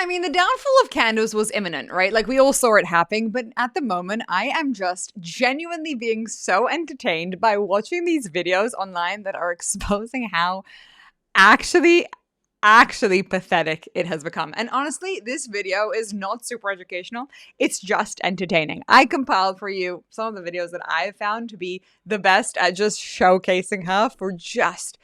I mean, the downfall of Candace was imminent, right? Like, we all saw it happening, but at the moment, I am just genuinely being so entertained by watching these videos online that are exposing how actually pathetic it has become. And honestly, this video is not super educational. It's just entertaining. I compiled for you some of the videos that I have found to be the best at just showcasing her for just,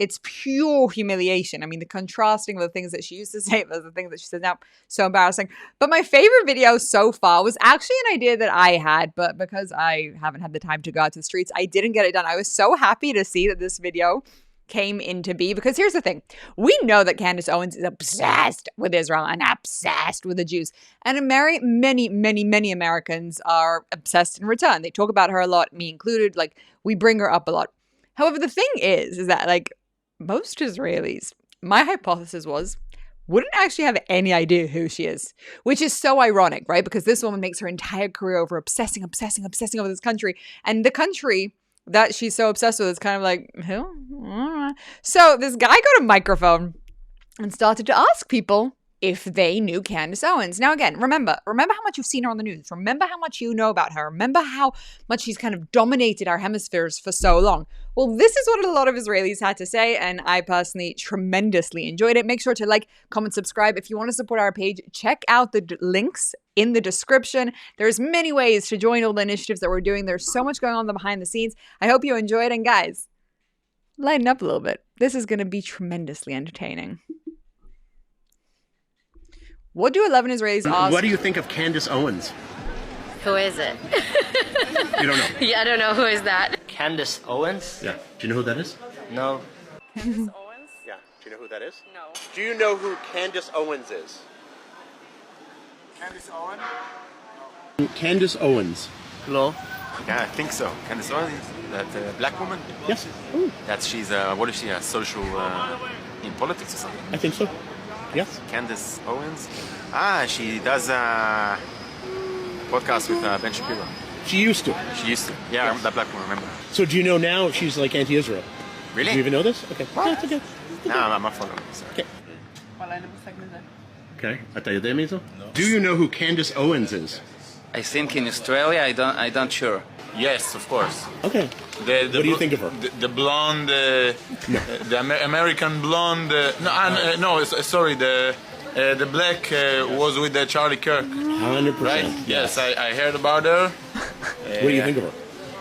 it's pure humiliation. I mean, the contrasting of the things that she used to say versus the things that she says now, so embarrassing. But my favorite video so far was actually an idea that I had, but because I haven't had the time to go out to the streets, I didn't get it done. I was so happy to see that this video came into be, because here's the thing. We know that Candace Owens is obsessed with Israel and obsessed with the Jews. And many Americans are obsessed in return. They talk about her a lot, me included. Like, we bring her up a lot. However, the thing is that, like, most Israelis, my hypothesis was, wouldn't actually have any idea who she is, which is so ironic, right? Because this woman makes her entire career over obsessing over this country. And the country that she's so obsessed with is kind of like, who? So this guy got a microphone and started to ask people if they knew Candace Owens. Now again, remember how much you've seen her on the news. Remember how much you know about her. Remember how much she's kind of dominated our hemispheres for so long. Well, this is what a lot of Israelis had to say, and I personally tremendously enjoyed it. Make sure to like, comment, subscribe. If you want to support our page, check out the links in the description. There's many ways to join all the initiatives that we're doing. There's so much going on behind the scenes. I hope you enjoy it, and guys, lighten up a little bit. This is going to be tremendously entertaining. What do 11 Israelis ask? What do you think of Candace Owens? Who is it? You don't know? Yeah, I don't know. Who is that? Candace Owens? Yeah. Do you know who that is? No. Candace Owens? Yeah. Do you know who that is? No. Do you know who Candace Owens is? Candace Owens? Candace Owens. Hello? Yeah, I think so. Candace Owens, that black woman? Yes. Ooh. That she's, what is she, a social, in politics or something? I think so. Yes. Candace Owens? Ah, she does a podcast with Ben Shapiro. She used to. She used to. Yeah, I remember that black woman, remember. So do you know now she's like anti-Israel? Really? Do you even know this? Okay. What? Yeah, it's okay. No, I'm not following. Sorry. Okay. וואלה, אין לי מושג מזה. Okay. אתה יודע מי זו? Do you know who Candace Owens is? I think in Australia, I don't sure. Yes, of course. Okay. The What do you think of her? The blonde, the American blonde. Sorry, the black was with Charlie Kirk. 100%. Right? Yes, I heard about her. What do you think of her?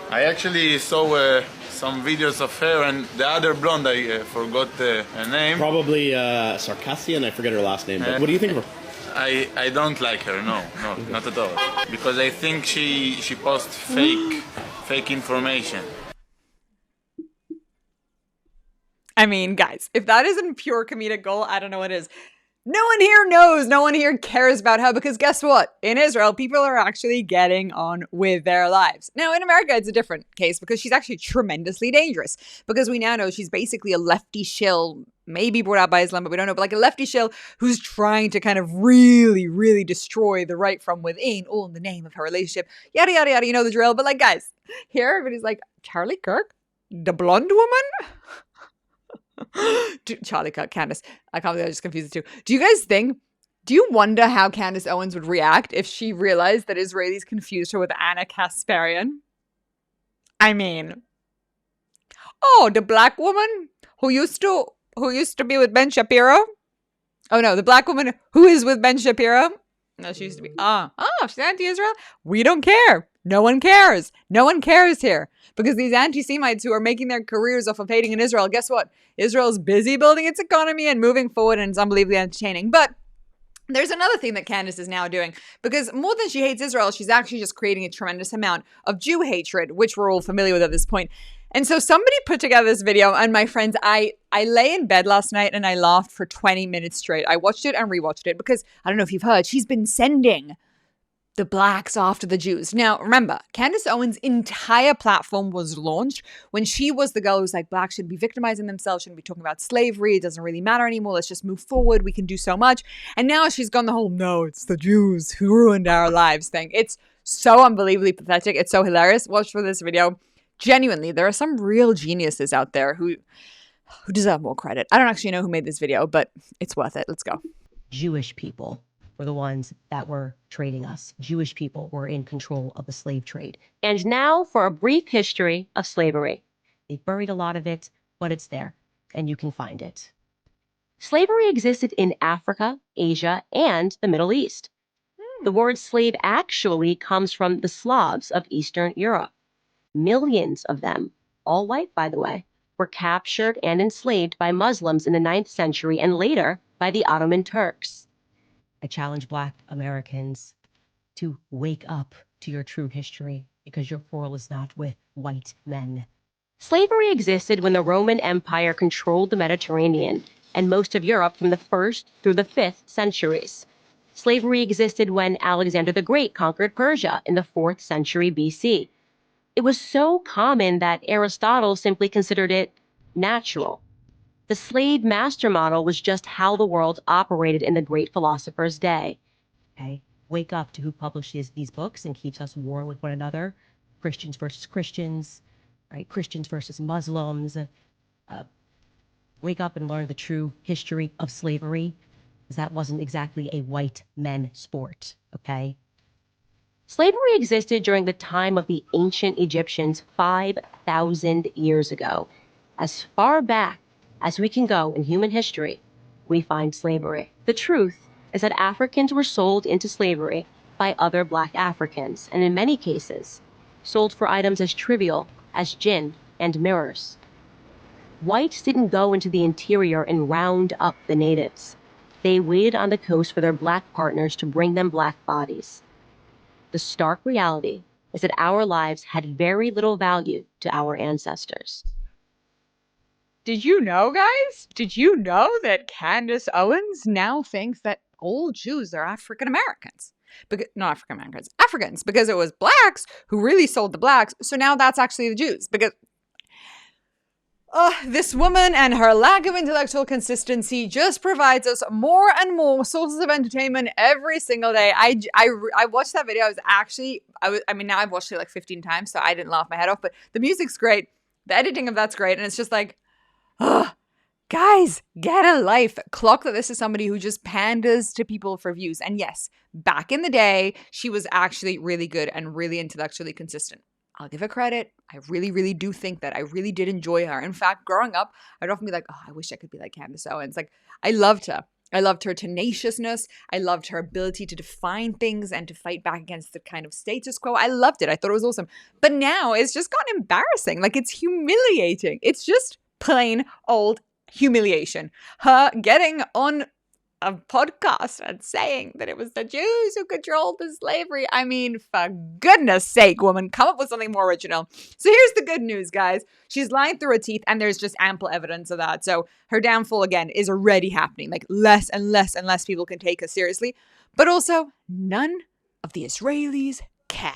I actually saw some videos of her and the other blonde. I forgot her name. Probably Sarkassian. I forget her last name. But what do you think of her? I don't like her. No, not at all. Because I think she posts fake information. I mean, guys, if that isn't pure comedic gold, I don't know what is. No one here knows. No one here cares about her, because guess what? In Israel, people are actually getting on with their lives. Now, in America, it's a different case because she's actually tremendously dangerous, because we now know she's basically a lefty shill, maybe brought out by Islam, but we don't know, but like a lefty shill who's trying to kind of really destroy the right from within, all in the name of her relationship. Yada, yada, yada. You know the drill. But like, guys, here everybody's like, Charlie Kirk? The blonde woman? Charlie Kirk, Candace. I can't believe I just confused the two. Do you wonder how Candace Owens would react if she realized that Israelis confused her with Anna Kasparian? I mean, the black woman who used to be with Ben Shapiro? Oh no, the black woman who is with Ben Shapiro? No, she used to be. She's anti-Israel? We don't care. No one cares. No one cares here. Because these anti-Semites who are making their careers off of hating in Israel, guess what? Israel's busy building its economy and moving forward, and it's unbelievably entertaining. But there's another thing that Candace is now doing, because more than she hates Israel, she's actually just creating a tremendous amount of Jew hatred, which we're all familiar with at this point. And so somebody put together this video, and my friends, I lay in bed last night and I laughed for 20 minutes straight. I watched it and rewatched it because, I don't know if you've heard, she's been sending the blacks after the Jews. Now, remember, Candace Owens' entire platform was launched when she was the girl who's like, blacks shouldn't be victimizing themselves, shouldn't be talking about slavery, it doesn't really matter anymore, let's just move forward, we can do so much. And now she's gone the whole, no, it's the Jews who ruined our lives thing. It's so unbelievably pathetic. It's so hilarious. Watch for this video. Genuinely, there are some real geniuses out there who deserve more credit. I don't actually know who made this video, but it's worth it. Let's go. Jewish people were the ones that were trading us. Jewish people were in control of the slave trade. And now for a brief history of slavery. They buried a lot of it, but it's there, and you can find it. Slavery existed in Africa, Asia, and the Middle East. The word slave actually comes from the Slavs of Eastern Europe. Millions of them, all white by the way, were captured and enslaved by Muslims in the 9th century and later by the Ottoman Turks. I challenge Black Americans to wake up to your true history because your quarrel is not with white men. Slavery existed when the Roman Empire controlled the Mediterranean and most of Europe from the 1st through the 5th centuries. Slavery existed when Alexander the Great conquered Persia in the 4th century BC. It was so common that Aristotle simply considered it natural. The slave master model was just how the world operated in the great philosopher's day. Okay? Wake up to who publishes these books and keeps us war with one another. Christians versus Christians, right? Christians versus Muslims. Wake up and learn the true history of slavery, because that wasn't exactly a white men sport, okay? Slavery existed during the time of the ancient Egyptians 5,000 years ago. As far back as we can go in human history, we find slavery. The truth is that Africans were sold into slavery by other Black Africans, and in many cases, sold for items as trivial as gin and mirrors. Whites didn't go into the interior and round up the natives. They waited on the coast for their Black partners to bring them Black bodies. The stark reality is that our lives had very little value to our ancestors. Did you know, guys? Did you know that Candace Owens now thinks that all Jews are African Americans? Not African Americans, Africans, because it was Blacks who really sold the Blacks. So now that's actually the Jews. Because this woman and her lack of intellectual consistency just provides us more and more sources of entertainment every single day. I watched that video. Now I've watched it like 15 times, so I didn't laugh my head off, but the music's great. The editing of that's great. And it's just like, guys, get a life. Clock that this is somebody who just panders to people for views. And yes, back in the day, she was actually really good and really intellectually consistent. I'll give her credit. I really, really do think that. I really did enjoy her. In fact, growing up, I'd often be like, oh, I wish I could be like Candace Owens. Like, I loved her. I loved her tenaciousness. I loved her ability to define things and to fight back against the kind of status quo. I loved it. I thought it was awesome. But now it's just gotten embarrassing. Like, it's humiliating. It's just plain old humiliation. Her getting on a podcast and saying that it was the Jews who controlled the slavery. I mean, for goodness sake, woman, come up with something more original. So here's the good news, guys. She's lying through her teeth, and there's just ample evidence of that. So her downfall, again, is already happening. Like, less and less and less people can take her seriously. But also, none of the Israelis care,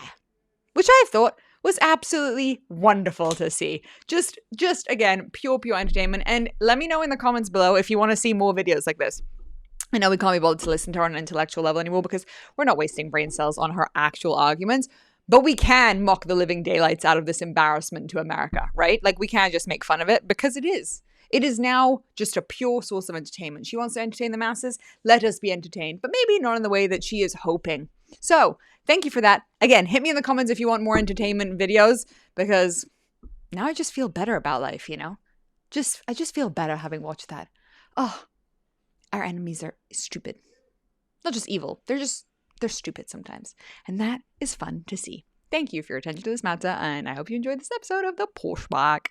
which I thought was absolutely wonderful to see. Just again, pure entertainment. And let me know in the comments below if you want to see more videos like this. I know we can't be bothered to listen to her on an intellectual level anymore because we're not wasting brain cells on her actual arguments, but we can mock the living daylights out of this embarrassment to America, right? Like, we can't just make fun of it because it is. It is now just a pure source of entertainment. She wants to entertain the masses. Let us be entertained, but maybe not in the way that she is hoping. So thank you for that. Again, hit me in the comments if you want more entertainment videos, because now I just feel better about life, you know? I just feel better having watched that. Oh, our enemies are stupid. Not just evil. They're stupid sometimes. And that is fun to see. Thank you for your attention to this matter, and I hope you enjoyed this episode of the Pushback.